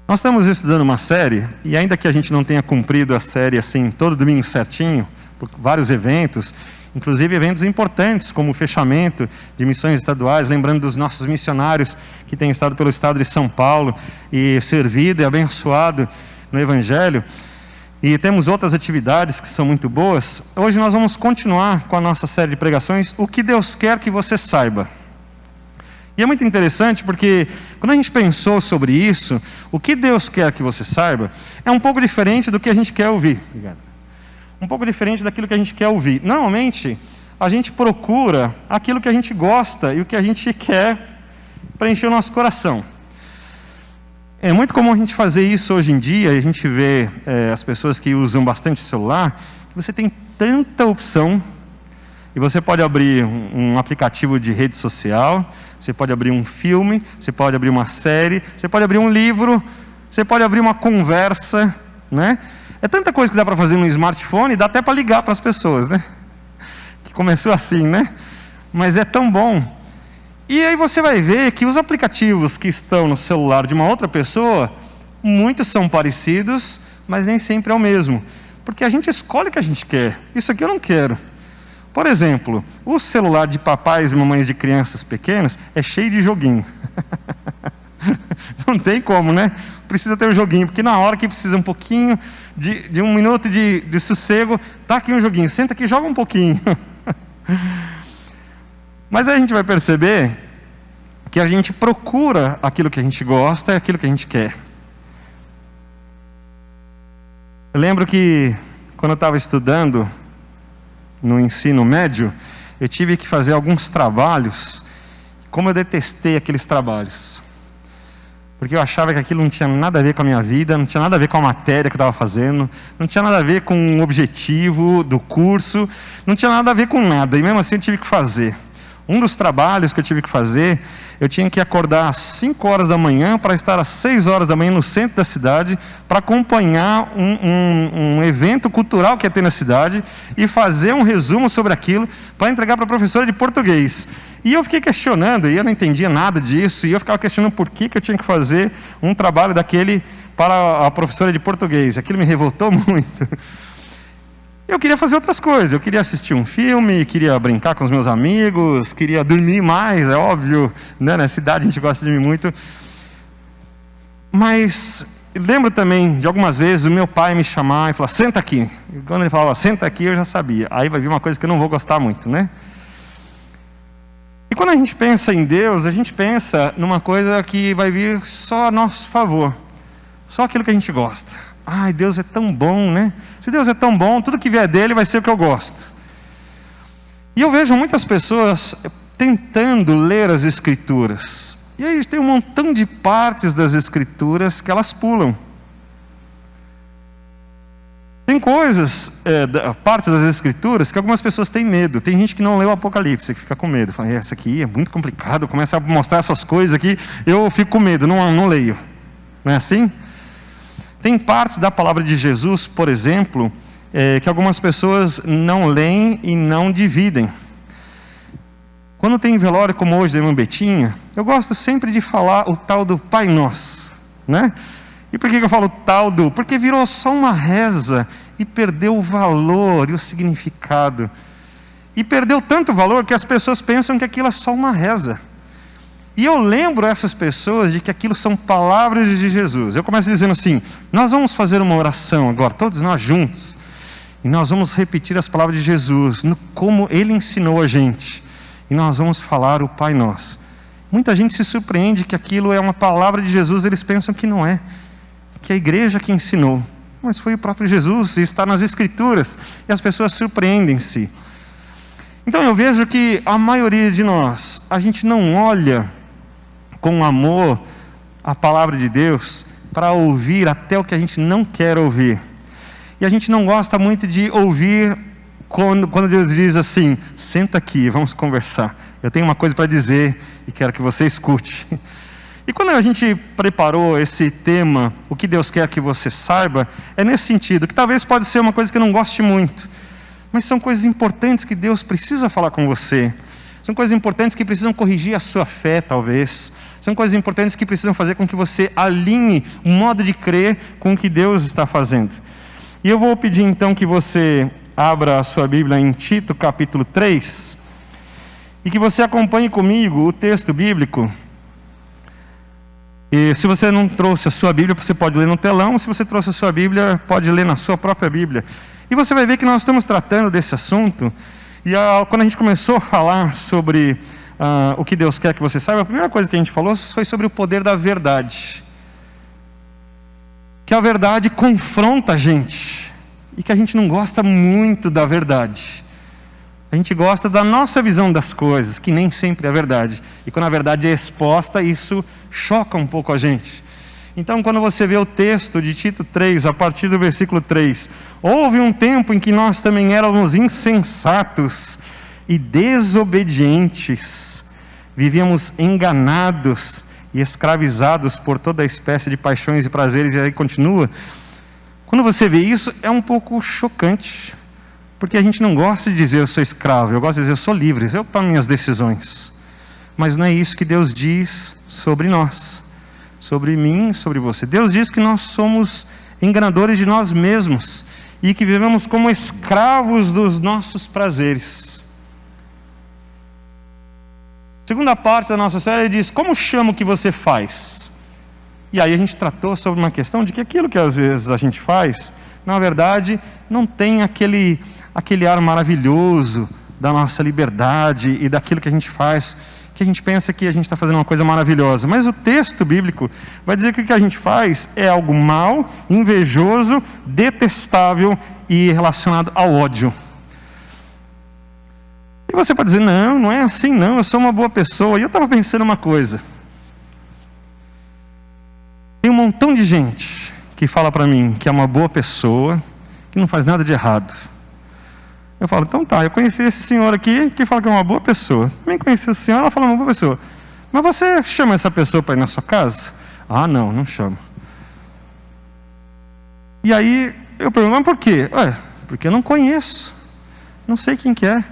Nós estamos estudando uma série, e ainda que a gente não tenha cumprido a série assim, todo domingo certinho, por vários eventos, inclusive eventos importantes, como o fechamento de missões estaduais, lembrando dos nossos missionários que têm estado pelo estado de São Paulo e servido e abençoado no Evangelho, e temos outras atividades que são muito boas. Hoje nós vamos continuar com a nossa série de pregações, O que Deus quer que você saiba. E é muito interessante porque quando a gente pensou sobre isso, o que Deus quer que você saiba, é um pouco diferente do que a gente quer ouvir. Obrigado. Um pouco diferente daquilo que a gente quer ouvir. Normalmente, a gente procura aquilo que a gente gosta e o que a gente quer preencher o nosso coração. É muito comum a gente fazer isso hoje em dia, a gente vê as pessoas que usam bastante o celular, que você tem tanta opção, e você pode abrir um aplicativo de rede social, você pode abrir um filme, você pode abrir uma série, você pode abrir um livro, você pode abrir uma conversa, né? É tanta coisa que dá para fazer no smartphone, dá até para ligar para as pessoas, né? Que começou assim, né? Mas é tão bom. E aí você vai ver que os aplicativos que estão no celular de uma outra pessoa, muitos são parecidos, mas nem sempre é o mesmo. Porque a gente escolhe o que a gente quer. Isso aqui eu não quero. Por exemplo, o celular de papais e mamães de crianças pequenas é cheio de joguinho. Não tem como, né? Precisa ter um joguinho, porque na hora que precisa um pouquinho de um minuto de sossego, tá aqui um joguinho, senta aqui e joga um pouquinho. Mas aí a gente vai perceber que a gente procura aquilo que a gente gosta e aquilo que a gente quer. Eu lembro que quando eu estava estudando no ensino médio, eu tive que fazer alguns trabalhos. Como eu detestei aqueles trabalhos, porque eu achava que aquilo não tinha nada a ver com a minha vida, não tinha nada a ver com a matéria que eu estava fazendo, não tinha nada a ver com o objetivo do curso, não tinha nada a ver com nada, e mesmo assim eu tive que fazer. Um dos trabalhos que eu tive que fazer, eu tinha que acordar às 5 horas da manhã para estar às 6 horas da manhã no centro da cidade para acompanhar um evento cultural que ia ter na cidade e fazer um resumo sobre aquilo para entregar para a professora de português. E eu fiquei questionando, e eu não entendia nada disso, e eu ficava questionando por que eu tinha que fazer um trabalho daquele para a professora de português. Aquilo me revoltou muito. Eu queria fazer outras coisas, eu queria assistir um filme, queria brincar com os meus amigos, queria dormir mais, é óbvio, né? Na cidade a gente gosta de dormir muito. Mas lembro também de algumas vezes o meu pai me chamar e falar, senta aqui. E quando ele falava, senta aqui, eu já sabia. Aí vai vir uma coisa que eu não vou gostar muito, né? E quando a gente pensa em Deus, a gente pensa numa coisa que vai vir só a nosso favor, só aquilo que a gente gosta. Ai, Deus é tão bom, né? Se Deus é tão bom, tudo que vier dele vai ser o que eu gosto. E eu vejo muitas pessoas tentando ler as Escrituras. E aí tem um montão de partes das Escrituras que elas pulam. Tem coisas, partes das Escrituras, que algumas pessoas têm medo. Tem gente que não lê o Apocalipse, que fica com medo. Fala, essa aqui é muito complicado, começa a mostrar essas coisas aqui, eu fico com medo, não leio. Não é assim? Tem partes da palavra de Jesus, por exemplo, que algumas pessoas não leem e não dividem. Quando tem velório como hoje da irmã Betinha, eu gosto sempre de falar o tal do Pai Nosso, né? E por que eu falo tal do? Porque virou só uma reza e perdeu o valor e o significado. E perdeu tanto valor que as pessoas pensam que aquilo é só uma reza. E eu lembro essas pessoas de que aquilo são palavras de Jesus. Eu começo dizendo assim, nós vamos fazer uma oração agora, todos nós juntos, e nós vamos repetir as palavras de Jesus, como Ele ensinou a gente, e nós vamos falar o Pai Nosso. Muita gente se surpreende que aquilo é uma palavra de Jesus, eles pensam que não é, que é a igreja que ensinou, mas foi o próprio Jesus, e está nas Escrituras, e as pessoas surpreendem-se. Então eu vejo que a maioria de nós, a gente não olha com amor a palavra de Deus para ouvir até o que a gente não quer ouvir. E a gente não gosta muito de ouvir quando Deus diz assim, senta aqui, vamos conversar. Eu tenho uma coisa para dizer e quero que você escute. E quando a gente preparou esse tema, o que Deus quer que você saiba, é nesse sentido, que talvez pode ser uma coisa que eu não goste muito, mas são coisas importantes que Deus precisa falar com você. São coisas importantes que precisam corrigir a sua fé, talvez. São coisas importantes que precisam fazer com que você alinhe o modo de crer com o que Deus está fazendo. E eu vou pedir então que você abra a sua Bíblia em Tito capítulo 3 e que você acompanhe comigo o texto bíblico. E se você não trouxe a sua Bíblia, você pode ler no telão. Se você trouxe a sua Bíblia, pode ler na sua própria Bíblia. E você vai ver que nós estamos tratando desse assunto. E quando a gente começou a falar sobre o que Deus quer que você saiba, a primeira coisa que a gente falou foi sobre o poder da verdade. Que a verdade confronta a gente. E que a gente não gosta muito da verdade. A gente gosta da nossa visão das coisas, que nem sempre é verdade. E quando a verdade é exposta, isso choca um pouco a gente. Então, quando você vê o texto de Tito 3, a partir do versículo 3, houve um tempo em que nós também éramos insensatos e desobedientes, vivíamos enganados e escravizados por toda a espécie de paixões e prazeres, e aí continua. Quando você vê isso, é um pouco chocante, porque a gente não gosta de dizer eu sou escravo, eu gosto de dizer eu sou livre, eu tomo minhas decisões. Mas não é isso que Deus diz sobre nós, sobre mim, sobre você. Deus diz que nós somos enganadores de nós mesmos e que vivemos como escravos dos nossos prazeres. Segunda parte da nossa série diz, como chama o que você faz? E aí a gente tratou sobre uma questão de que aquilo que às vezes a gente faz, na verdade, não tem aquele ar maravilhoso da nossa liberdade e daquilo que a gente faz, que a gente pensa que a gente está fazendo uma coisa maravilhosa. Mas o texto bíblico vai dizer que o que a gente faz é algo mau, invejoso, detestável e relacionado ao ódio. E você pode dizer, não é assim não, eu sou uma boa pessoa. E eu estava pensando uma coisa. Tem um montão de gente que fala para mim que é uma boa pessoa, que não faz nada de errado. Eu falo, então tá, eu conheci esse senhor aqui que fala que é uma boa pessoa. Também conheci essa senhora, ela fala uma boa pessoa. Mas você chama essa pessoa para ir na sua casa? Ah, não chamo. E aí eu pergunto, mas por quê? Porque eu não conheço. Não sei quem que é.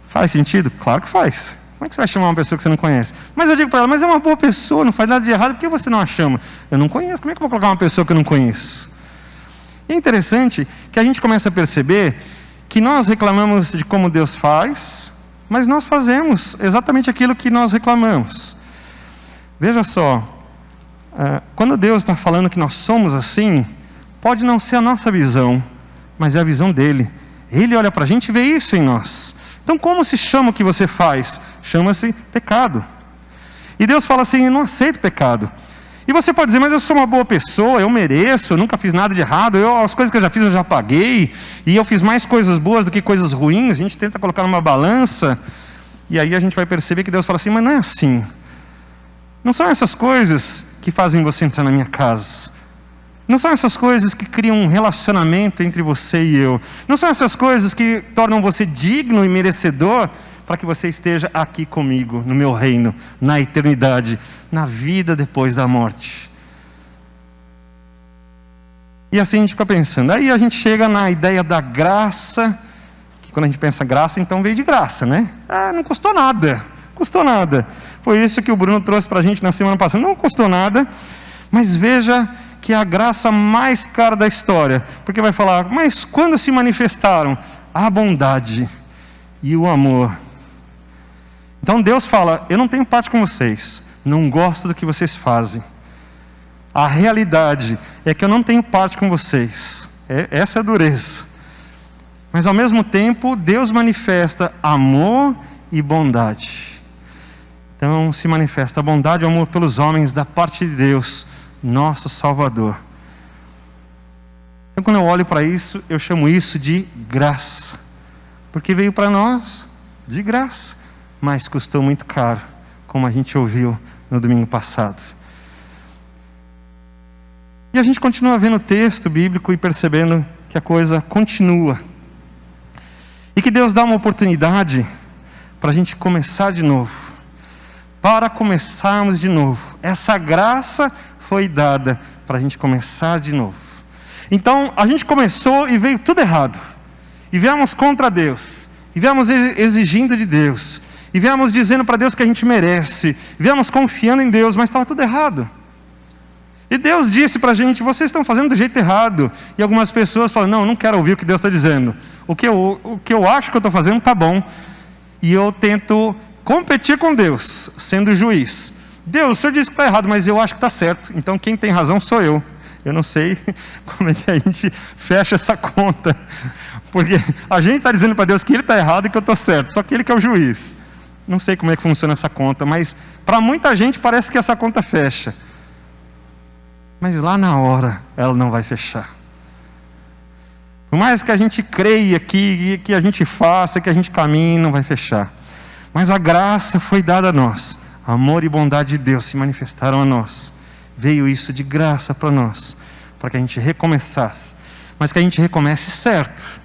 Faz sentido? Claro que faz. Como é que você vai chamar uma pessoa que você não conhece? Mas eu digo para ela, mas é uma boa pessoa, não faz nada de errado, por que você não a chama? Eu não conheço, como é que eu vou colocar uma pessoa que eu não conheço? E é interessante que a gente começa a perceber que nós reclamamos de como Deus faz, mas nós fazemos exatamente aquilo que nós reclamamos. Veja só, quando Deus está falando que nós somos assim, pode não ser a nossa visão, mas é a visão dele. Ele olha para a gente e vê isso em nós. Então como se chama o que você faz? Chama-se pecado. E Deus fala assim, eu não aceito pecado. E você pode dizer, mas eu sou uma boa pessoa, eu mereço, eu nunca fiz nada de errado, as coisas que eu já fiz eu já paguei, e eu fiz mais coisas boas do que coisas ruins. A gente tenta colocar numa balança, e aí a gente vai perceber que Deus fala assim, mas não é assim. Não são essas coisas que fazem você entrar na minha casa. Não são essas coisas que criam um relacionamento entre você e eu. Não são essas coisas que tornam você digno e merecedor para que você esteja aqui comigo, no meu reino, na eternidade, na vida depois da morte. E assim a gente fica pensando. Aí a gente chega na ideia da graça, que quando a gente pensa graça, então veio de graça, né? Não custou nada, custou nada. Foi isso que o Bruno trouxe para a gente na semana passada. Não custou nada, mas veja que é a graça mais cara da história. Porque vai falar, mas quando se manifestaram a bondade e o amor? Então Deus fala, eu não tenho parte com vocês, não gosto do que vocês fazem. A realidade é que eu não tenho parte com vocês. Essa é a dureza. Mas ao mesmo tempo, Deus manifesta amor e bondade. Então se manifesta a bondade e o amor pelos homens da parte de Deus, nosso Salvador. Então quando eu olho para isso, eu chamo isso de graça. Porque veio para nós de graça, mas custou muito caro, como a gente ouviu no domingo passado. E a gente continua vendo o texto bíblico e percebendo que a coisa continua. E que Deus dá uma oportunidade para a gente começar de novo. Para começarmos de novo. Essa graça foi dada para a gente começar de novo. Então a gente começou e veio tudo errado. E viemos contra Deus. E viemos exigindo de Deus. e viemos dizendo para Deus que a gente merece, viemos confiando em Deus, mas estava tudo errado. E Deus disse para a gente: vocês estão fazendo do jeito errado. E algumas pessoas falam: não quero ouvir o que Deus está dizendo. O que eu acho que eu estou fazendo está bom. E eu tento competir com Deus, sendo juiz. Deus, o Senhor disse que está errado, mas eu acho que está certo. Então quem tem razão sou eu. Eu não sei como é que a gente fecha essa conta. Porque a gente está dizendo para Deus que Ele está errado e que eu estou certo. Só que Ele que é o juiz. Não sei como é que funciona essa conta, mas para muita gente parece que essa conta fecha. Mas lá na hora ela não vai fechar. Por mais que a gente creia, que a gente faça, que a gente caminhe, não vai fechar. Mas a graça foi dada a nós. Amor e bondade de Deus se manifestaram a nós. Veio isso de graça para nós, para que a gente recomeçasse. Mas que a gente recomece certo.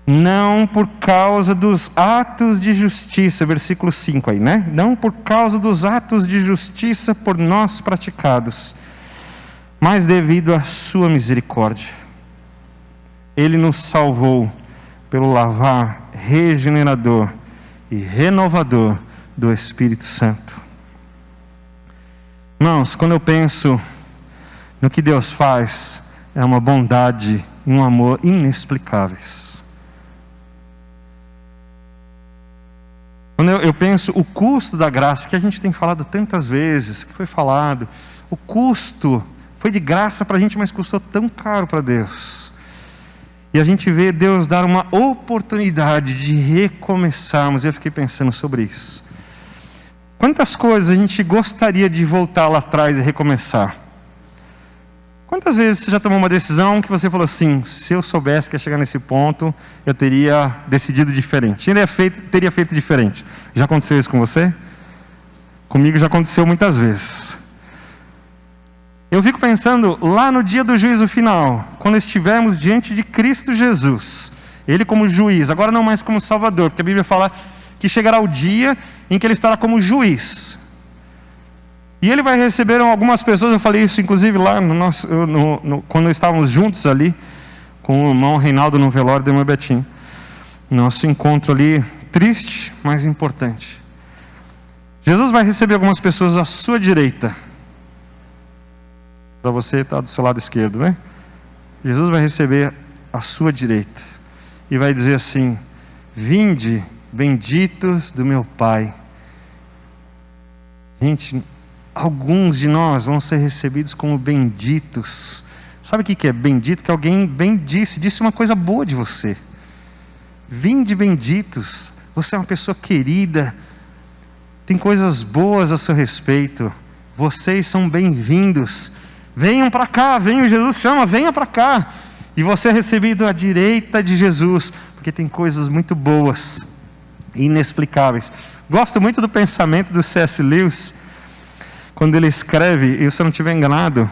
Não por causa dos atos de justiça, versículo 5 aí, né? Não por causa dos atos de justiça por nós praticados, mas devido à sua misericórdia. Ele nos salvou pelo lavar regenerador e renovador do Espírito Santo. Irmãos, quando eu penso no que Deus faz, é uma bondade e um amor inexplicáveis. Quando eu penso o custo da graça, que a gente tem falado tantas vezes, que foi falado, o custo foi de graça para a gente, mas custou tão caro para Deus. E a gente vê Deus dar uma oportunidade de recomeçarmos. Eu fiquei pensando sobre isso. Quantas coisas a gente gostaria de voltar lá atrás e recomeçar? Quantas vezes você já tomou uma decisão que você falou assim: se eu soubesse que ia chegar nesse ponto, eu teria decidido diferente, teria feito diferente? Já aconteceu isso com você? Comigo já aconteceu muitas vezes. Eu fico pensando lá no dia do juízo final, quando estivermos diante de Cristo Jesus, Ele como juiz, agora não mais como Salvador, porque a Bíblia fala que chegará o dia em que Ele estará como juiz. E Ele vai receber algumas pessoas, eu falei isso inclusive lá quando estávamos juntos ali, com o irmão Reinaldo no velório da irmã Betinho. Nosso encontro ali, triste, mas importante. Jesus vai receber algumas pessoas à sua direita. Para você estar do seu lado esquerdo, né? Jesus vai receber à sua direita. E vai dizer assim: vinde, benditos do meu Pai. Gente, alguns de nós vão ser recebidos como benditos. Sabe o que é bendito? Que alguém disse uma coisa boa de você. Vinde benditos, você é uma pessoa querida, tem coisas boas a seu respeito, vocês são bem-vindos, venham para cá, Jesus chama, venha para cá. E você é recebido à direita de Jesus, porque tem coisas muito boas, inexplicáveis. Gosto muito do pensamento do C.S. Lewis, quando ele escreve, e se eu não estiver enganado,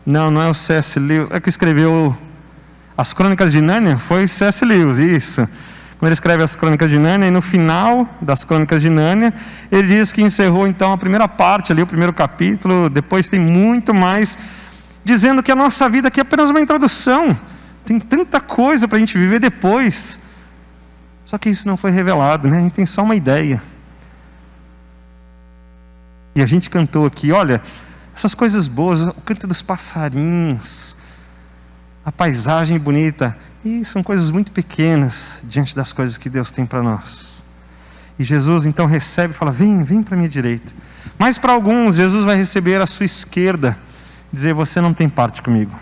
não é o C.S. Lewis, é que escreveu as Crônicas de Nárnia, foi C.S. Lewis, isso. Quando ele escreve as Crônicas de Nárnia, e no final das Crônicas de Nárnia, ele diz que encerrou então a primeira parte ali, o primeiro capítulo, depois tem muito mais, dizendo que a nossa vida aqui é apenas uma introdução, tem tanta coisa para a gente viver depois, só que isso não foi revelado, né? A gente tem só uma ideia. E a gente cantou aqui, olha, essas coisas boas, o canto dos passarinhos, a paisagem bonita, e são coisas muito pequenas diante das coisas que Deus tem para nós. E Jesus então recebe e fala: vem para a minha direita. Mas para alguns, Jesus vai receber a sua esquerda, dizer: você não tem parte comigo.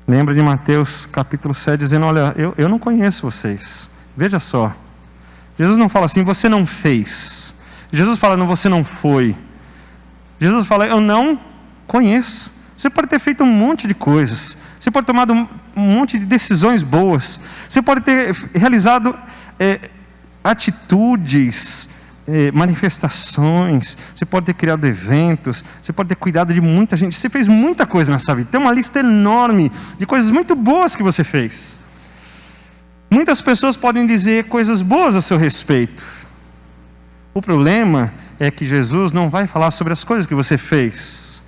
Lembra de Mateus capítulo 7, dizendo: olha, eu não conheço vocês. Veja só, Jesus não fala assim: você não fez. Jesus fala: não, você não foi. Jesus fala: eu não conheço. Você pode ter feito um monte de coisas, você pode ter tomado um monte de decisões boas, você pode ter realizado atitudes, manifestações, você pode ter criado eventos, você pode ter cuidado de muita gente, você fez muita coisa nessa vida, tem uma lista enorme de coisas muito boas que você fez. Muitas pessoas podem dizer coisas boas a seu respeito. O problema é que Jesus não vai falar sobre as coisas que você fez.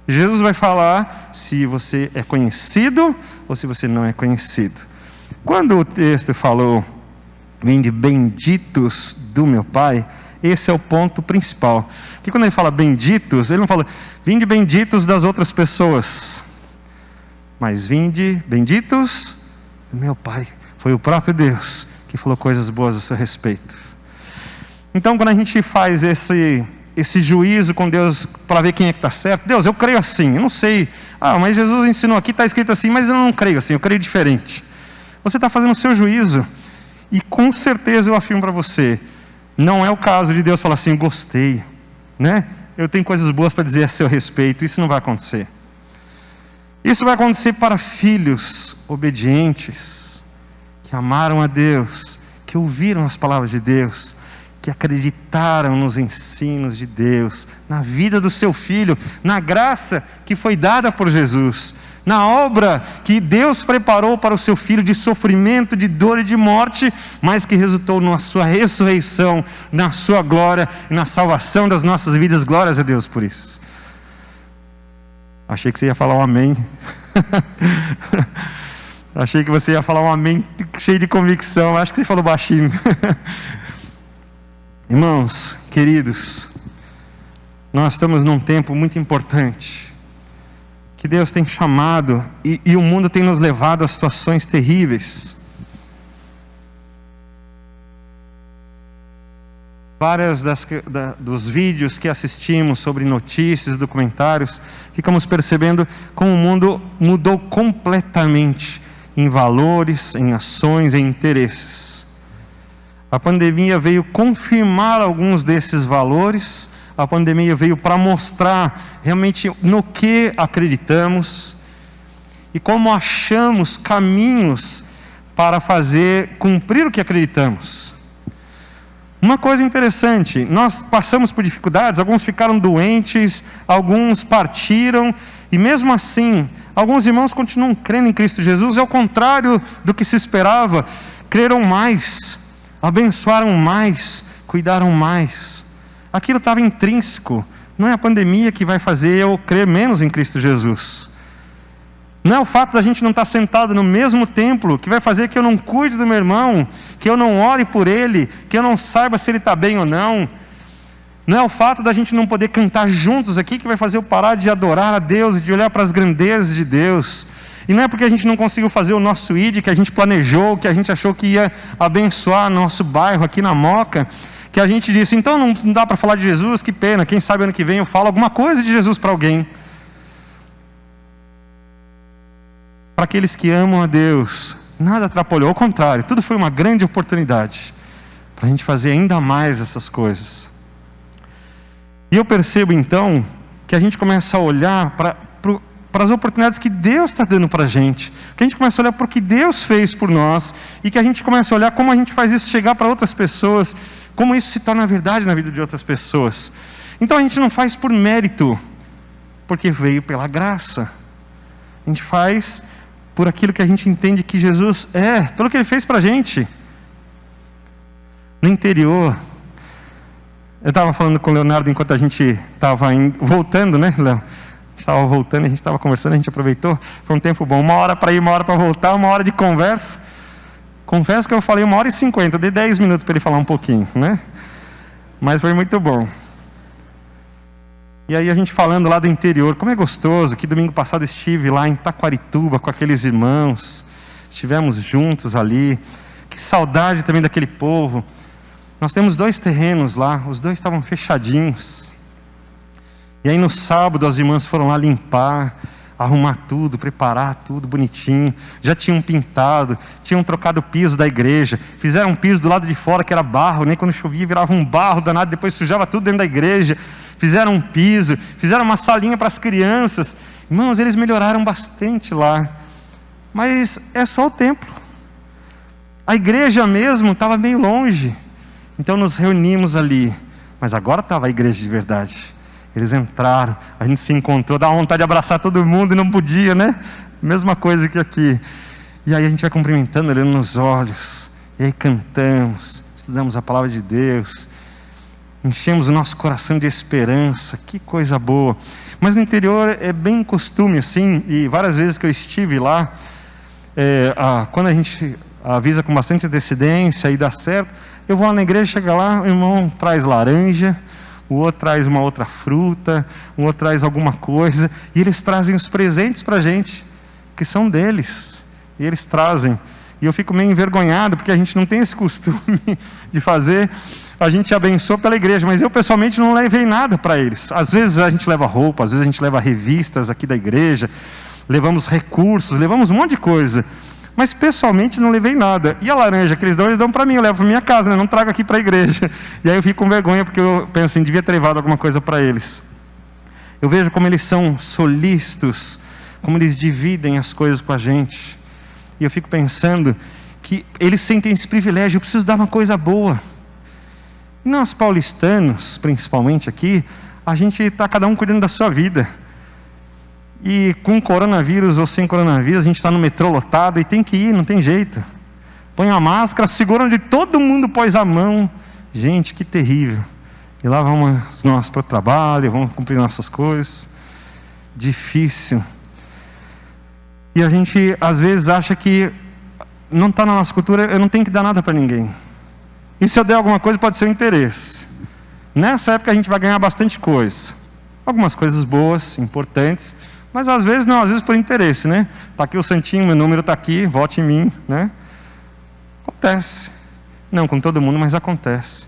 Jesus vai falar se você é conhecido ou se você não é conhecido. Quando o texto falou Vinde benditos do meu Pai. Esse é o ponto principal. Porque quando ele fala benditos, ele não fala, vinde benditos das outras pessoas, mas vinde benditos do meu Pai. Foi o próprio Deus que falou coisas boas a seu respeito. Então, quando a gente faz esse juízo com Deus para ver quem é que está certo, Deus, eu creio assim, eu não sei, mas Jesus ensinou aqui, está escrito assim, mas eu não creio assim, eu creio diferente. Você está fazendo o seu juízo, e com certeza eu afirmo para você, não é o caso de Deus falar assim, gostei, né? Eu tenho coisas boas para dizer a seu respeito. Isso não vai acontecer. Isso vai acontecer para filhos obedientes, que amaram a Deus, que ouviram as palavras de Deus, que acreditaram nos ensinos de Deus, na vida do seu filho, na graça que foi dada por Jesus, na obra que Deus preparou para o seu filho de sofrimento, de dor e de morte, mas que resultou na sua ressurreição, na sua glória e na salvação das nossas vidas. Glórias a Deus por isso. Achei que você ia falar um amém. Achei que você ia falar um amém cheio de convicção. Acho que você falou baixinho. Irmãos, queridos, nós estamos num tempo muito importante, que Deus tem chamado, e o mundo tem nos levado a situações terríveis. Várias dos vídeos que assistimos sobre notícias, documentários, ficamos percebendo como o mundo mudou completamente em valores, em ações, em interesses. A pandemia veio confirmar alguns desses valores. A pandemia veio para mostrar realmente no que acreditamos e como achamos caminhos para cumprir o que acreditamos. Uma coisa interessante, nós passamos por dificuldades, alguns ficaram doentes, alguns partiram, e mesmo assim, alguns irmãos continuam crendo em Cristo Jesus, ao contrário do que se esperava, creram mais, abençoaram mais, cuidaram mais. Aquilo estava intrínseco. Não é a pandemia que vai fazer eu crer menos em Cristo Jesus. Não é o fato da gente não estar sentado no mesmo templo que vai fazer que eu não cuide do meu irmão, que eu não ore por ele, que eu não saiba se ele está bem ou não. Não é o fato da gente não poder cantar juntos aqui que vai fazer eu parar de adorar a Deus e de olhar para as grandezas de Deus. E não é porque a gente não conseguiu fazer o nosso ID, que a gente planejou, que a gente achou que ia abençoar nosso bairro aqui na Moca, que a gente disse, então não dá para falar de Jesus, que pena, quem sabe ano que vem eu falo alguma coisa de Jesus para alguém. Para aqueles que amam a Deus, nada atrapalhou, ao contrário, tudo foi uma grande oportunidade para a gente fazer ainda mais essas coisas. E eu percebo então que a gente começa a olhar para as oportunidades que Deus está dando para a gente, que a gente começa a olhar para o que Deus fez por nós, e que a gente começa a olhar como a gente faz isso chegar para outras pessoas, como isso se torna verdade na vida de outras pessoas. Então a gente não faz por mérito, porque veio pela graça. A gente faz por aquilo que a gente entende que Jesus é, pelo que Ele fez para a gente. No interior, eu estava falando com o Leonardo enquanto a gente estava voltando, né, Léo? Estava voltando, a gente estava conversando, a gente aproveitou, foi um tempo bom, 1 hora para ir, 1 hora para voltar, 1 hora de conversa. Confesso que eu falei 1h50, eu dei 10 minutos para ele falar um pouquinho, né? Mas foi muito bom. E aí a gente falando lá do interior, como é gostoso, que domingo passado estive lá em Taquarituba com aqueles irmãos, estivemos juntos ali, que saudade também daquele povo. Nós temos 2 terrenos lá, os 2 estavam fechadinhos. E aí no sábado as irmãs foram lá limpar, arrumar tudo, preparar tudo bonitinho, já tinham pintado, tinham trocado o piso da igreja, fizeram um piso do lado de fora que era barro, nem quando chovia virava um barro danado, depois sujava tudo dentro da igreja, fizeram um piso, fizeram uma salinha para as crianças. Irmãos, eles melhoraram bastante lá, mas é só o templo, a igreja mesmo estava meio longe, então nos reunimos ali, mas agora estava a igreja de verdade. Eles entraram, a gente se encontrou, dá vontade de abraçar todo mundo e não podia, né? Mesma coisa que aqui. E aí a gente vai cumprimentando, olhando nos olhos, e aí cantamos, estudamos a palavra de Deus, enchemos o nosso coração de esperança, que coisa boa. Mas no interior é bem costume assim, e várias vezes que eu estive lá, quando avisa com bastante antecedência e dá certo. Eu vou lá na igreja, chega lá, o irmão traz laranja, o outro traz uma outra fruta, o outro traz alguma coisa, e eles trazem os presentes para a gente, que são deles, e eles trazem. E eu fico meio envergonhado, porque a gente não tem esse costume de fazer. A gente abençoa pela igreja, mas eu pessoalmente não levei nada para eles. Às vezes a gente leva roupa, às vezes a gente leva revistas aqui da igreja, levamos recursos, levamos um monte de coisa, mas pessoalmente não levei nada. E a laranja que eles dão para mim, eu levo para minha casa, né? Não trago aqui para a igreja. E aí eu fico com vergonha, porque eu penso assim, devia ter levado alguma coisa para eles. Eu vejo como eles são solícitos, como eles dividem as coisas com a gente. E eu fico pensando que eles sentem esse privilégio, eu preciso dar uma coisa boa. E nós paulistanos, principalmente aqui, a gente está cada um cuidando da sua vida. E com coronavírus ou sem coronavírus, a gente está no metrô lotado e tem que ir, não tem jeito. Põe a máscara, segura onde todo mundo pôs a mão. Gente, que terrível. E lá vamos nós para o trabalho, vamos cumprir nossas coisas. Difícil. E a gente às vezes acha que não está na nossa cultura, eu não tenho que dar nada para ninguém. E se eu der alguma coisa pode ser o interesse. Nessa época a gente vai ganhar bastante coisa. Algumas coisas boas, importantes, mas às vezes não, às vezes por interesse, né? Está aqui o santinho, meu número está aqui, vote em mim, né? Acontece. Não com todo mundo, mas acontece.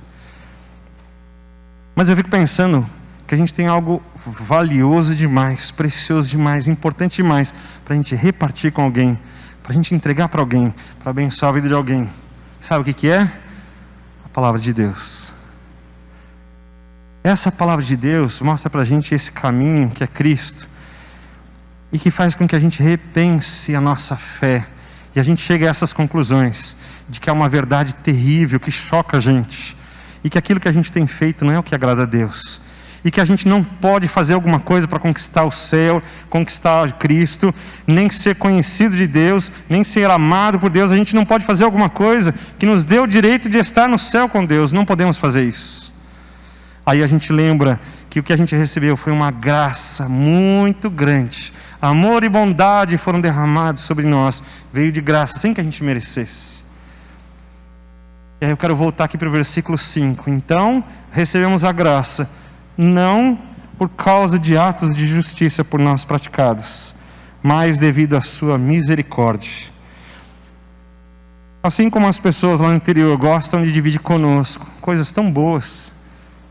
Mas eu fico pensando que a gente tem algo valioso demais, precioso demais, importante demais, para a gente repartir com alguém, para a gente entregar para alguém, para abençoar a vida de alguém. Sabe o que é? A palavra de Deus. Essa palavra de Deus mostra para a gente esse caminho que é Cristo, e que faz com que a gente repense a nossa fé, e a gente chegue a essas conclusões, de que é uma verdade terrível, que choca a gente, e que aquilo que a gente tem feito não é o que agrada a Deus, e que a gente não pode fazer alguma coisa para conquistar o céu, conquistar Cristo, nem ser conhecido de Deus, nem ser amado por Deus. A gente não pode fazer alguma coisa que nos dê o direito de estar no céu com Deus, não podemos fazer isso. Aí a gente lembra que o que a gente recebeu foi uma graça muito grande, amor e bondade foram derramados sobre nós, veio de graça, sem que a gente merecesse. E aí eu quero voltar aqui para o versículo 5. Então, recebemos a graça, não por causa de atos de justiça por nós praticados, mas devido à sua misericórdia. Assim como as pessoas lá no interior gostam de dividir conosco coisas tão boas,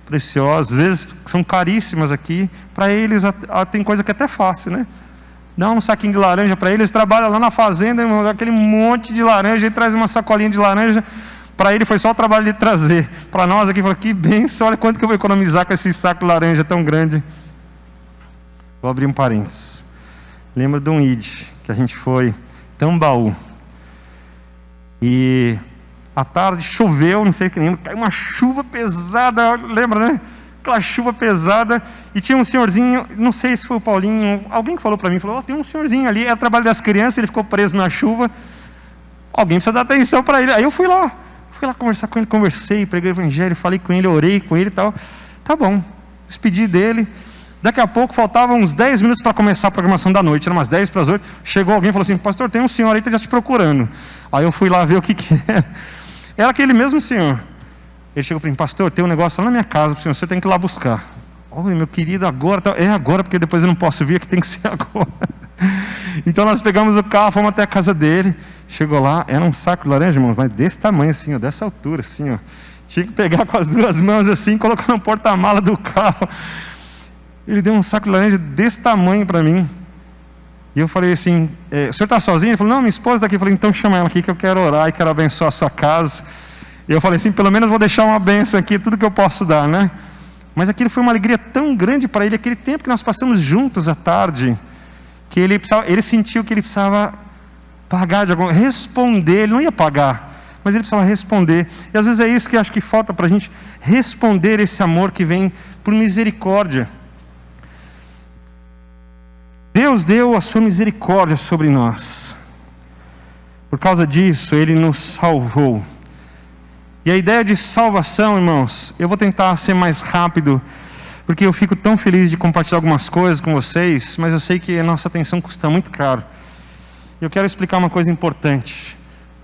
preciosas, às vezes são caríssimas aqui, para eles tem coisa que é até fácil, né? Dá um saquinho de laranja para eles, trabalha lá na fazenda, aquele monte de laranja, e traz uma sacolinha de laranja. Para ele foi só o trabalho de trazer. Para nós aqui, que bênção, olha quanto que eu vou economizar com esse saco de laranja tão grande. Vou abrir um parênteses. Lembro de um ID que a gente foi, Tambaú. E à tarde choveu, não sei o que lembro, caiu uma chuva pesada, lembra, né? Aquela chuva pesada, e tinha um senhorzinho, não sei se foi o Paulinho, alguém que falou para mim, falou, tem um senhorzinho ali, é trabalho das crianças, ele ficou preso na chuva, alguém precisa dar atenção para ele. Aí eu fui lá conversar com ele, conversei, preguei o evangelho, falei com ele, orei com ele e tal. Tá bom, despedi dele. Daqui a pouco, faltavam uns 10 minutos para começar a programação da noite, eram umas 10 para as 8, chegou alguém e falou assim, pastor, tem um senhor aí que está te procurando. Aí eu fui lá ver o que era. Era aquele mesmo senhor. Ele chegou para mim, pastor, tem um negócio lá na minha casa, o senhor tem que ir lá buscar. Oi, meu querido, agora, é agora, porque depois eu não posso vir, que tem que ser agora. Então nós pegamos o carro, fomos até a casa dele, chegou lá, era um saco de laranja, irmãos, mas desse tamanho assim, ó, dessa altura assim, ó. Tinha que pegar com as duas mãos assim, colocar no porta-mala do carro. Ele deu um saco de laranja desse tamanho para mim. E eu falei assim, o senhor está sozinho? Ele falou, não, minha esposa está aqui. Eu falei, então chama ela aqui que eu quero orar e quero abençoar a sua casa. E eu falei assim, pelo menos vou deixar uma bênção aqui, tudo que eu posso dar, né? Mas aquilo foi uma alegria tão grande para ele, aquele tempo que nós passamos juntos à tarde, que ele sentiu que ele precisava pagar de alguma, responder, ele não ia pagar, mas ele precisava responder. E às vezes é isso que eu acho que falta para a gente, responder esse amor que vem por misericórdia. Deus deu a sua misericórdia sobre nós. Por causa disso, Ele nos salvou. E a ideia de salvação, irmãos, eu vou tentar ser mais rápido, porque eu fico tão feliz de compartilhar algumas coisas com vocês, mas eu sei que a nossa atenção custa muito caro. Eu quero explicar uma coisa importante.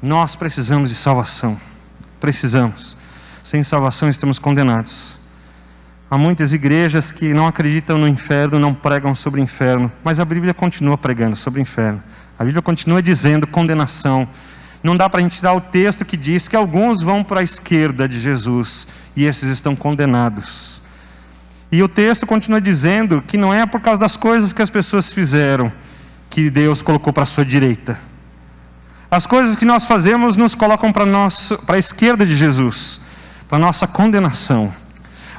Nós precisamos de salvação. Precisamos. Sem salvação estamos condenados. Há muitas igrejas que não acreditam no inferno, não pregam sobre o inferno, mas a Bíblia continua pregando sobre o inferno. A Bíblia continua dizendo condenação. Não dá para a gente dar o texto que diz que alguns vão para a esquerda de Jesus e esses estão condenados. E o texto continua dizendo que não é por causa das coisas que as pessoas fizeram que Deus colocou para a sua direita. As coisas que nós fazemos nos colocam para a esquerda de Jesus, para a nossa condenação.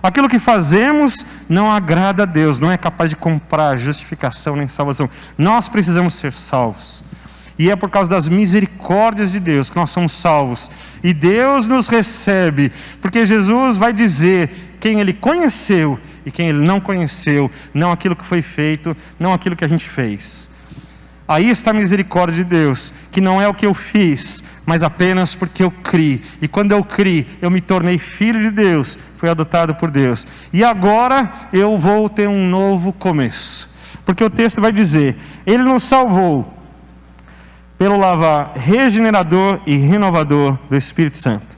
Aquilo que fazemos não agrada a Deus, não é capaz de comprar justificação nem salvação. Nós precisamos ser salvos. E é por causa das misericórdias de Deus que nós somos salvos. E Deus nos recebe, porque Jesus vai dizer quem Ele conheceu e quem Ele não conheceu, não aquilo que foi feito, não aquilo que a gente fez. Aí está a misericórdia de Deus, que não é o que eu fiz, mas apenas porque eu criei. E quando eu criei, eu me tornei filho de Deus, fui adotado por Deus. E agora eu vou ter um novo começo. Porque o texto vai dizer, Ele nos salvou pelo lavar regenerador e renovador do Espírito Santo.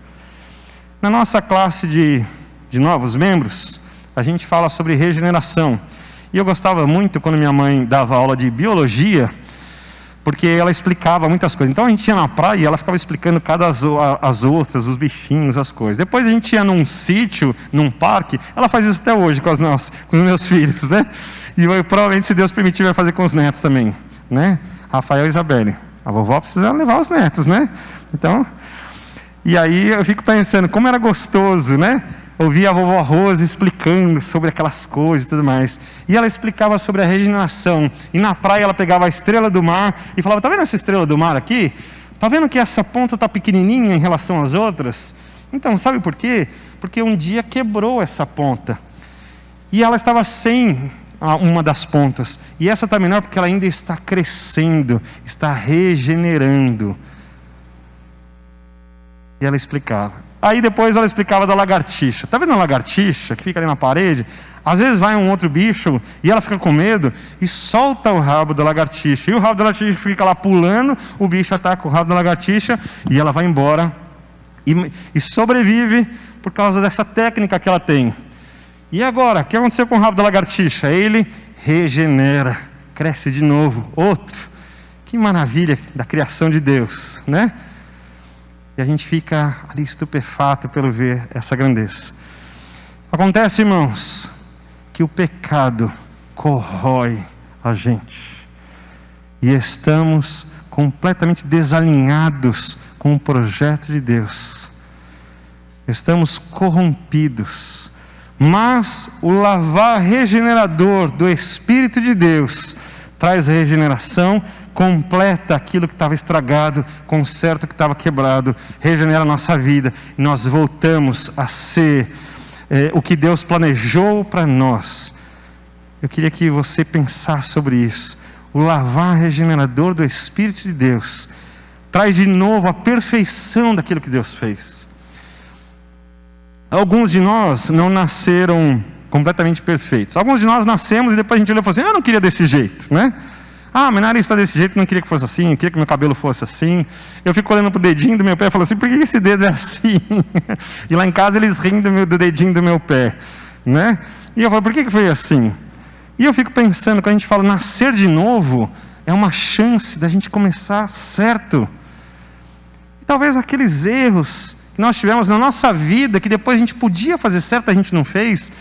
Na nossa classe de novos membros, a gente fala sobre regeneração. E eu gostava muito quando minha mãe dava aula de biologia, porque ela explicava muitas coisas. Então a gente ia na praia e ela ficava explicando as ostras, os bichinhos, as coisas. Depois a gente ia num sítio, num parque. Ela faz isso até hoje com os meus filhos, né? E provavelmente, se Deus permitir, vai fazer com os netos também, né? Rafael e Isabelle. A vovó precisa levar os netos, né? Então, e aí eu fico pensando, como era gostoso, né? Ouvia a vovó Rosa explicando sobre aquelas coisas e tudo mais. E ela explicava sobre a regeneração. E na praia ela pegava a estrela do mar e falava, tá vendo essa estrela do mar aqui? Tá vendo que essa ponta está pequenininha em relação às outras? Então, sabe por quê? Porque um dia quebrou essa ponta. E ela estava sem uma das pontas. E essa está menor porque ela ainda está crescendo, está regenerando. E ela explicava. Aí depois ela explicava da lagartixa. Está vendo a lagartixa que fica ali na parede? Às vezes vai um outro bicho e ela fica com medo e solta o rabo da lagartixa. E o rabo da lagartixa fica lá pulando, o bicho ataca o rabo da lagartixa e ela vai embora. E sobrevive por causa dessa técnica que ela tem. E agora, o que aconteceu com o rabo da lagartixa? Ele regenera, cresce de novo, outro. Que maravilha da criação de Deus, né? E a gente fica ali estupefato pelo ver essa grandeza. Acontece, irmãos, que o pecado corrói a gente. E estamos completamente desalinhados com o projeto de Deus. Estamos corrompidos. Mas o lavar regenerador do Espírito de Deus traz regeneração, completa aquilo que estava estragado, conserta o que estava quebrado, regenera a nossa vida, e nós voltamos a ser o que Deus planejou para nós. Eu queria que você pensasse sobre isso. O lavar regenerador do Espírito de Deus traz de novo a perfeição daquilo que Deus fez. Alguns de nós não nasceram completamente perfeitos. Alguns de nós nascemos e depois a gente olhou e falou assim, eu não queria desse jeito, né? Ah, meu nariz está desse jeito, não queria que fosse assim, eu queria que meu cabelo fosse assim. Eu fico olhando para o dedinho do meu pé e falo assim, por que esse dedo é assim? E lá em casa eles riem do dedinho do meu pé, né? E eu falo, por que foi assim? E eu fico pensando, quando a gente fala nascer de novo, é uma chance da gente começar certo. E talvez aqueles erros que nós tivemos na nossa vida, que depois a gente podia fazer certo, a gente não fez.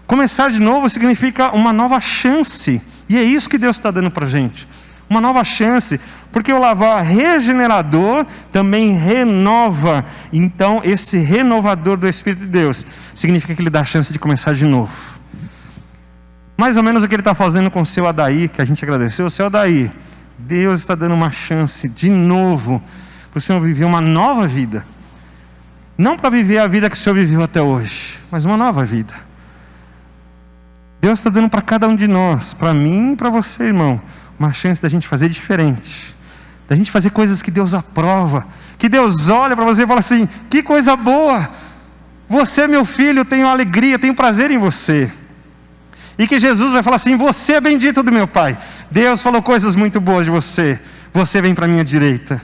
Começar de novo significa uma nova chance. E é isso que Deus está dando para a gente. Uma nova chance. Porque o lavar regenerador também renova. Então, esse renovador do Espírito de Deus significa que Ele dá a chance de começar de novo. Mais ou menos o que Ele está fazendo com o seu Adair, que a gente agradeceu. O seu Adair, Deus está dando uma chance de novo para o Senhor viver uma nova vida. Não para viver a vida que o Senhor viveu até hoje, mas uma nova vida. Deus está dando para cada um de nós, para mim e para você, irmão, uma chance da gente fazer diferente, da gente fazer coisas que Deus aprova, que Deus olha para você e fala assim, que coisa boa, você é meu filho, eu tenho alegria, tenho prazer em você. E que Jesus vai falar assim, você é bendito do meu Pai, Deus falou coisas muito boas de você, você vem para a minha direita.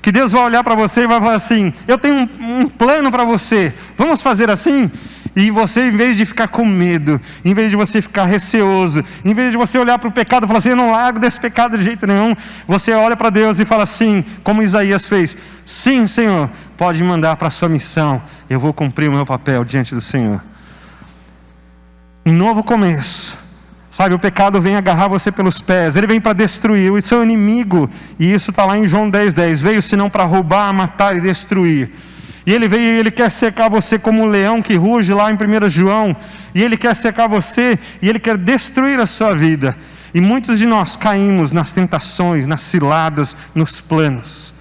Que Deus vai olhar para você e vai falar assim: eu tenho um plano para você, vamos fazer assim? E você, em vez de ficar com medo, em vez de você ficar receoso, em vez de você olhar para o pecado e falar assim: eu não largo desse pecado de jeito nenhum, você olha para Deus e fala assim, como Isaías fez: sim, Senhor, pode me mandar para a sua missão, eu vou cumprir o meu papel diante do Senhor. Um novo começo. Sabe, o pecado vem agarrar você pelos pés, ele vem para destruir, o seu inimigo, e isso está lá em João 10:10, veio senão para roubar, matar e destruir. E ele veio e ele quer cercar você como um leão que ruge lá em 1 João, e ele quer cercar você, e ele quer destruir a sua vida. E muitos de nós caímos nas tentações, nas ciladas, nos planos.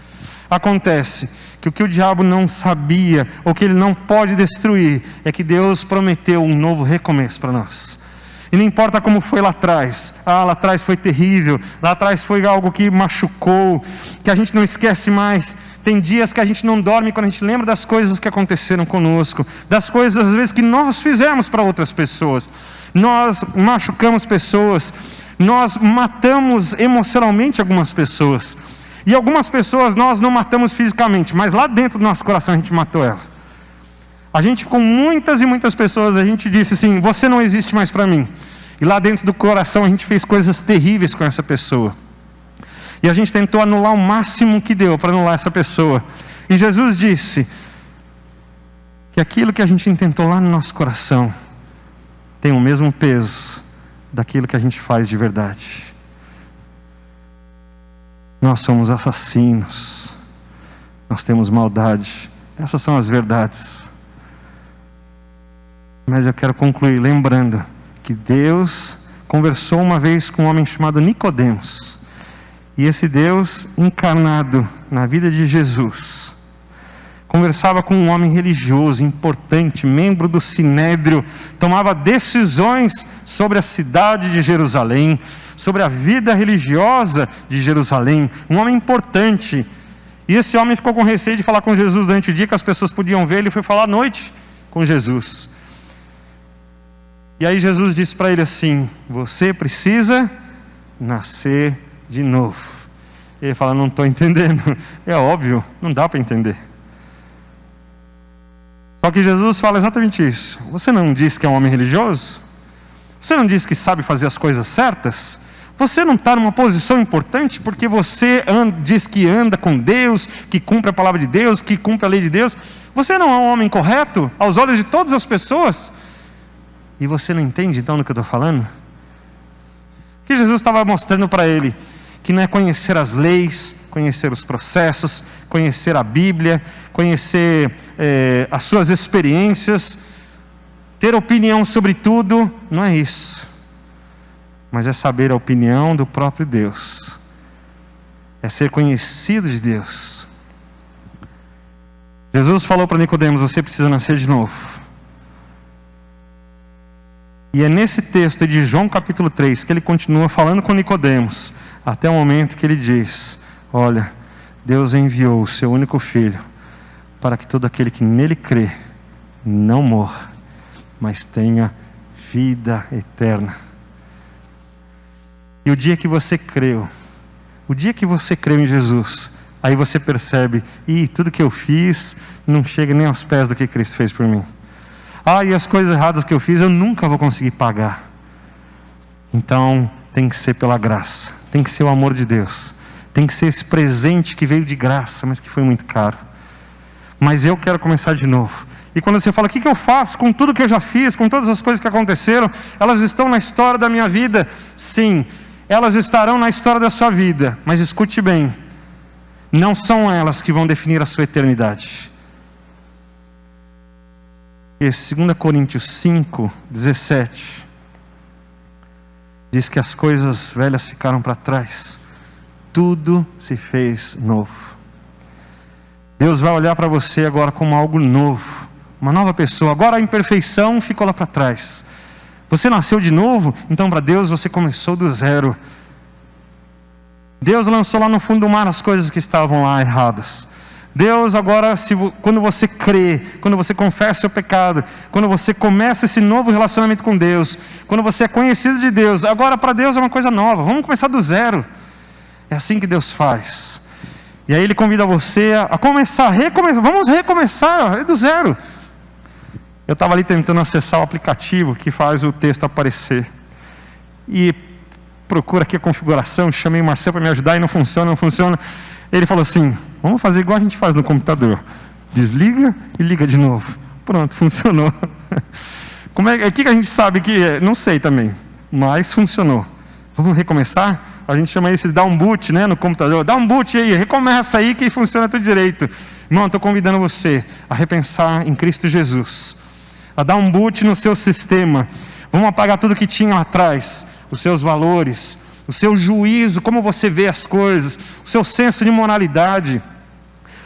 Acontece que o diabo não sabia, ou que ele não pode destruir, é que Deus prometeu um novo recomeço para nós. E não importa como foi lá atrás, lá atrás foi terrível, lá atrás foi algo que machucou, que a gente não esquece mais. Tem dias que a gente não dorme quando a gente lembra das coisas que aconteceram conosco, das coisas às vezes que nós fizemos para outras pessoas. Nós machucamos pessoas, nós matamos emocionalmente algumas pessoas, e algumas pessoas nós não matamos fisicamente, mas lá dentro do nosso coração a gente matou ela. A gente, com muitas e muitas pessoas, a gente disse assim: você não existe mais para mim. E lá dentro do coração a gente fez coisas terríveis com essa pessoa. E a gente tentou anular o máximo que deu para anular essa pessoa. E Jesus disse que aquilo que a gente intentou lá no nosso coração tem o mesmo peso daquilo que a gente faz de verdade. Nós somos assassinos, nós temos maldade. Essas são as verdades. Mas eu quero concluir lembrando que Deus conversou uma vez com um homem chamado Nicodemos. E esse Deus encarnado na vida de Jesus conversava com um homem religioso, importante, membro do Sinédrio, tomava decisões sobre a cidade de Jerusalém, sobre a vida religiosa de Jerusalém, um homem importante. E esse homem ficou com receio de falar com Jesus durante o dia, que as pessoas podiam ver, ele foi falar à noite com Jesus. E aí Jesus disse para ele assim: você precisa nascer de novo. Ele fala: não estou entendendo. É óbvio, não dá para entender. Só que Jesus fala exatamente isso. Você não diz que é um homem religioso? Você não diz que sabe fazer as coisas certas? Você não está numa posição importante porque você diz que anda com Deus, que cumpre a palavra de Deus, que cumpre a lei de Deus? Você não é um homem correto aos olhos de todas as pessoas? E você não entende então do que eu estou falando? Que Jesus estava mostrando para ele que não é conhecer as leis, conhecer os processos, conhecer a Bíblia, conhecer as suas experiências, ter opinião sobre tudo, não é isso. Mas é saber a opinião do próprio Deus, é ser conhecido de Deus. Jesus falou para Nicodemos: você precisa nascer de novo. E é nesse texto de João capítulo 3 que ele continua falando com Nicodemos, até o momento que ele diz: olha, Deus enviou o seu único filho para que todo aquele que nele crê não morra, mas tenha vida eterna. E o dia que você creu em Jesus, aí você percebe: tudo que eu fiz não chega nem aos pés do que Cristo fez por mim. E as coisas erradas que eu fiz eu nunca vou conseguir pagar. Então tem que ser pela graça, tem que ser o amor de Deus, tem que ser esse presente que veio de graça, mas que foi muito caro. Mas eu quero começar de novo. E quando você fala: o que eu faço com tudo que eu já fiz, com todas as coisas que aconteceram? Elas estão na história da minha vida? Sim, elas estarão na história da sua vida. Mas escute bem, não são elas que vão definir a sua eternidade. E 2 Coríntios 5:17 diz que as coisas velhas ficaram para trás, tudo se fez novo. Deus vai olhar para você agora como algo novo, uma nova pessoa. Agora a imperfeição ficou lá para trás. Você nasceu de novo, então para Deus você começou do zero. Deus lançou lá no fundo do mar as coisas que estavam lá erradas. Deus agora, quando você crê, quando você confessa o seu pecado, quando você começa esse novo relacionamento com Deus, quando você é conhecido de Deus, agora para Deus é uma coisa nova. Vamos começar do zero. É assim que Deus faz. E aí ele convida você a começar, vamos recomeçar, é do zero. Eu estava ali tentando acessar o aplicativo que faz o texto aparecer. E procura aqui a configuração, chamei o Marcelo para me ajudar e não funciona. Ele falou assim, vamos fazer igual a gente faz no computador. Desliga e liga de novo. Pronto, funcionou. O que a gente sabe que é? Não sei também, mas funcionou. Vamos recomeçar? A gente chama isso de dar um boot, né, no computador. Dá um boot aí, recomeça aí que funciona tudo direito. Irmão, estou convidando você a repensar em Cristo Jesus. A dar um boot no seu sistema. Vamos apagar tudo que tinha lá atrás. Os seus valores, o seu juízo, como você vê as coisas, o seu senso de moralidade,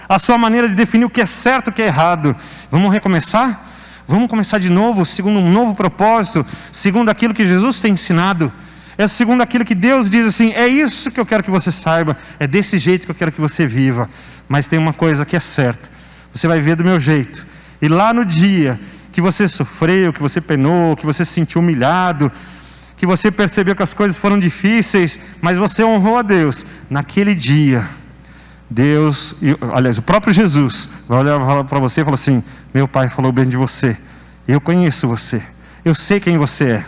a sua maneira de definir o que é certo e o que é errado. Vamos recomeçar? Vamos começar de novo, segundo um novo propósito, segundo aquilo que Jesus tem ensinado. É segundo aquilo que Deus diz assim, é isso que eu quero que você saiba, é desse jeito que eu quero que você viva. Mas tem uma coisa que é certa, você vai ver do meu jeito. E lá no dia que você sofreu, que você penou, que você se sentiu humilhado, que você percebeu que as coisas foram difíceis, mas você honrou a Deus, naquele dia, Deus, aliás, o próprio Jesus, vai olhar para você e falar assim, meu Pai falou bem de você, eu conheço você, eu sei quem você é,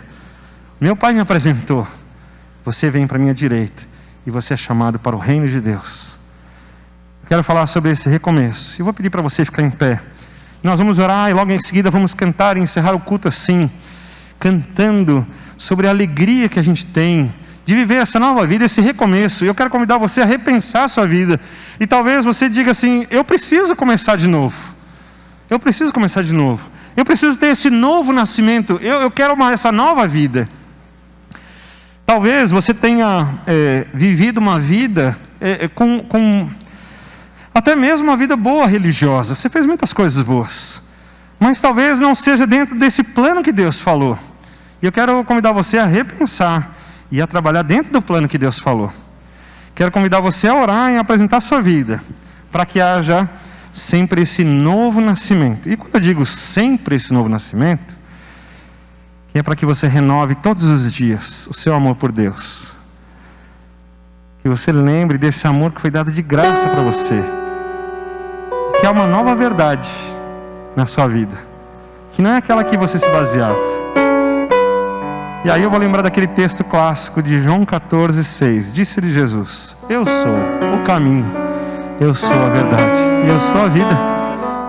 meu Pai me apresentou, você vem para a minha direita, e você é chamado para o reino de Deus. Eu quero falar sobre esse recomeço, eu vou pedir para você ficar em pé, nós vamos orar e logo em seguida vamos cantar e encerrar o culto assim, cantando sobre a alegria que a gente tem de viver essa nova vida, esse recomeço. Eu quero convidar você a repensar a sua vida. E talvez você diga assim, eu preciso começar de novo. Eu preciso começar de novo. Eu preciso ter esse novo nascimento. Eu quero essa nova vida. Talvez você tenha vivido uma vida com até mesmo uma vida boa religiosa. Você fez muitas coisas boas. Mas talvez não seja dentro desse plano que Deus falou. E eu quero convidar você a repensar e a trabalhar dentro do plano que Deus falou. Quero convidar você a orar e a apresentar a sua vida, para que haja sempre esse novo nascimento. E quando eu digo sempre esse novo nascimento, que é para que você renove todos os dias o seu amor por Deus. Que você lembre desse amor que foi dado de graça para você. Que há uma nova verdade na sua vida, que não é aquela que você se baseava. E aí eu vou lembrar daquele texto clássico de João 14:6. Disse-lhe Jesus, eu sou o caminho, eu sou a verdade e eu sou a vida.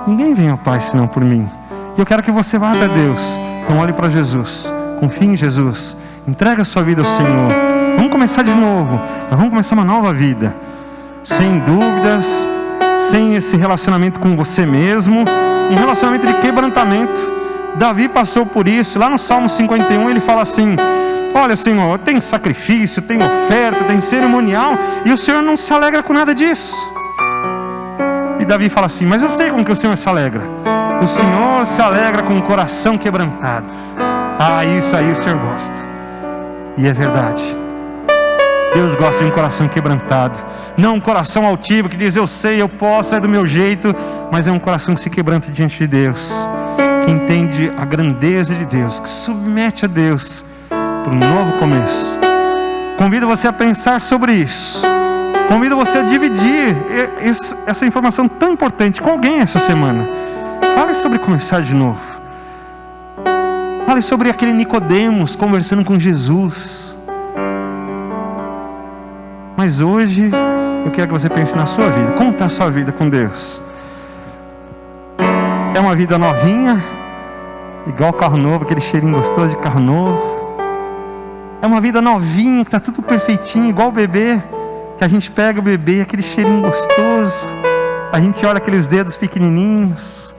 Ninguém vem ao Pai senão por mim. E eu quero que você vá até Deus. Então olhe para Jesus, confie em Jesus, entregue a sua vida ao Senhor. Vamos começar de novo, nós vamos começar uma nova vida, sem dúvidas, sem esse relacionamento com você mesmo, um relacionamento de quebrantamento. Davi passou por isso. Lá no Salmo 51 ele fala assim, olha Senhor, tem sacrifício, tem oferta, tem cerimonial, e o Senhor não se alegra com nada disso. E Davi fala assim, mas eu sei com que o Senhor se alegra. O Senhor se alegra com um coração quebrantado. Ah, isso aí o Senhor gosta. E é verdade, Deus gosta de um coração quebrantado, não um coração altivo que diz eu sei, eu posso, é do meu jeito, mas é um coração que se quebranta diante de Deus, que entende a grandeza de Deus, que submete a Deus para um novo começo. Convido você a pensar sobre isso. Convido você a dividir essa informação tão importante com alguém essa semana. Fale sobre começar de novo. Fale sobre aquele Nicodemos conversando com Jesus. Mas hoje eu quero que você pense na sua vida. Como está a sua vida com Deus? É uma vida novinha, igual carro novo, aquele cheirinho gostoso de carro novo? É uma vida novinha, que está tudo perfeitinho, igual o bebê, que a gente pega o bebê, aquele cheirinho gostoso, a gente olha aqueles dedos pequenininhos,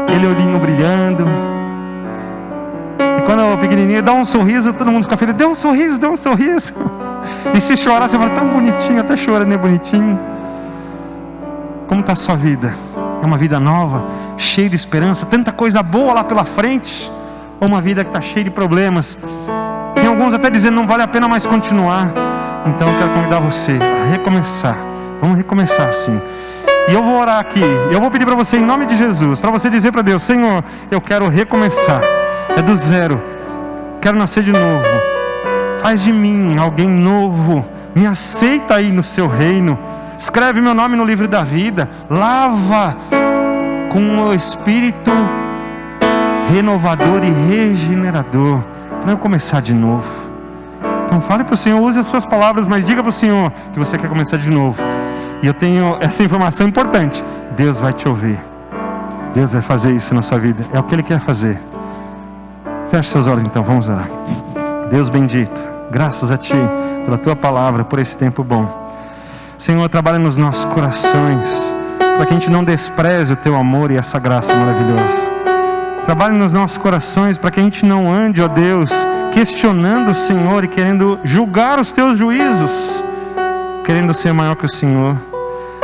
aquele olhinho brilhando, e quando o pequenininho dá um sorriso, todo mundo fica feliz, deu um sorriso, e se chorar, você fala, tão bonitinho, até chorando é bonitinho. Como está a sua vida? É uma vida nova, cheia de esperança, tanta coisa boa lá pela frente, ou uma vida que está cheia de problemas? Tem alguns até dizendo, não vale a pena mais continuar. Então eu quero convidar você a recomeçar. Vamos recomeçar assim. E eu vou orar aqui, eu vou pedir para você em nome de Jesus, para você dizer para Deus, Senhor, eu quero recomeçar, é do zero, quero nascer de novo. Faz de mim alguém novo, me aceita aí no seu reino, escreve meu nome no livro da vida, lava com o Espírito renovador e regenerador, para eu começar de novo. Então fale para o Senhor, use as suas palavras, mas diga para o Senhor que você quer começar de novo. E eu tenho essa informação importante: Deus vai te ouvir, Deus vai fazer isso na sua vida, é o que Ele quer fazer. Feche seus olhos então, vamos orar. Deus bendito, graças a Ti pela Tua palavra, por esse tempo bom. Senhor, trabalha nos nossos corações, para que a gente não despreze o Teu amor e essa graça maravilhosa. Trabalhe nos nossos corações, para que a gente não ande, ó Deus, questionando o Senhor e querendo julgar os Teus juízos, querendo ser maior que o Senhor.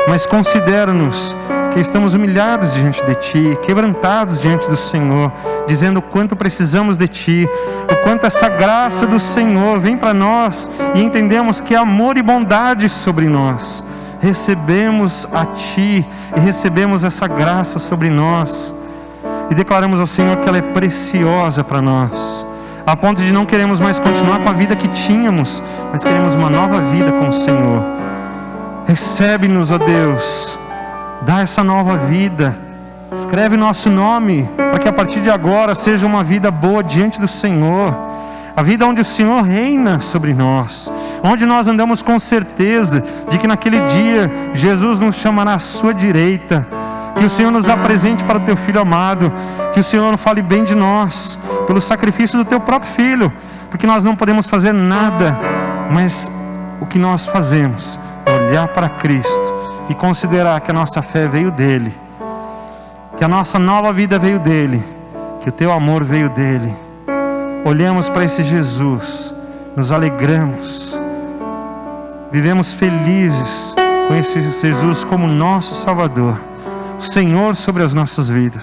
Mas considera-nos que estamos humilhados diante de Ti, quebrantados diante do Senhor, dizendo o quanto precisamos de Ti, o quanto essa graça do Senhor vem para nós, e entendemos que é amor e bondade sobre nós. Recebemos a Ti e recebemos essa graça sobre nós, e declaramos ao Senhor que ela é preciosa para nós, a ponto de não queremos mais continuar com a vida que tínhamos, mas queremos uma nova vida com o Senhor. Recebe-nos, ó Deus, dá essa nova vida, escreve nosso nome, para que a partir de agora seja uma vida boa diante do Senhor, a vida onde o Senhor reina sobre nós, onde nós andamos com certeza de que naquele dia Jesus nos chamará à sua direita, que o Senhor nos apresente para o Teu Filho amado, que o Senhor fale bem de nós, pelo sacrifício do Teu próprio Filho, porque nós não podemos fazer nada, mas o que nós fazemos é olhar para Cristo e considerar que a nossa fé veio dEle, que a nossa nova vida veio dEle, que o Teu amor veio dEle. Olhamos para esse Jesus, nos alegramos, vivemos felizes com esse Jesus como nosso Salvador, o Senhor sobre as nossas vidas.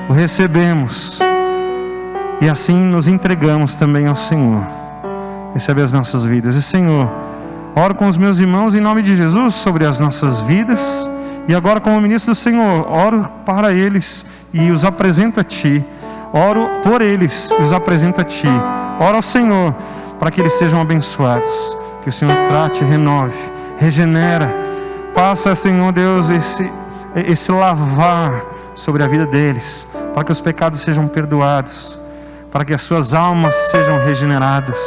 O recebemos e assim nos entregamos também ao Senhor. Recebe as nossas vidas. E Senhor, oro com os meus irmãos em nome de Jesus sobre as nossas vidas, e agora como ministro do Senhor, oro para eles e os apresento a Ti, oro por eles e os apresento a Ti, oro ao Senhor para que eles sejam abençoados, que o Senhor trate, renove, regenera, faça, Senhor Deus, esse lavar sobre a vida deles, para que os pecados sejam perdoados, para que as suas almas sejam regeneradas,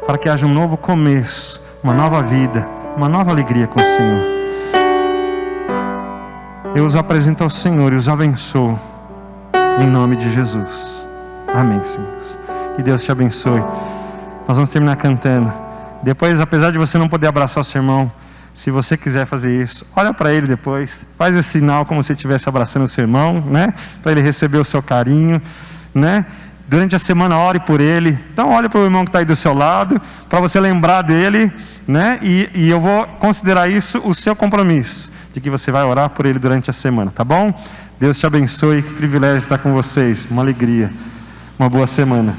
para que haja um novo começo, uma nova vida, uma nova alegria com o Senhor. Eu os apresento ao Senhor e os abençoo, em nome de Jesus. Amém, Senhor. Que Deus te abençoe. Nós vamos terminar cantando. Depois, apesar de você não poder abraçar o seu irmão, se você quiser fazer isso, olha para ele depois, faz esse sinal como se estivesse abraçando o seu irmão, né? Para ele receber o seu carinho, né? Durante a semana, ore por ele. Então, olhe para o irmão que está aí do seu lado, para você lembrar dele, né? E eu vou considerar isso o seu compromisso, de que você vai orar por ele durante a semana, tá bom? Deus te abençoe, que privilégio estar com vocês, uma alegria, uma boa semana.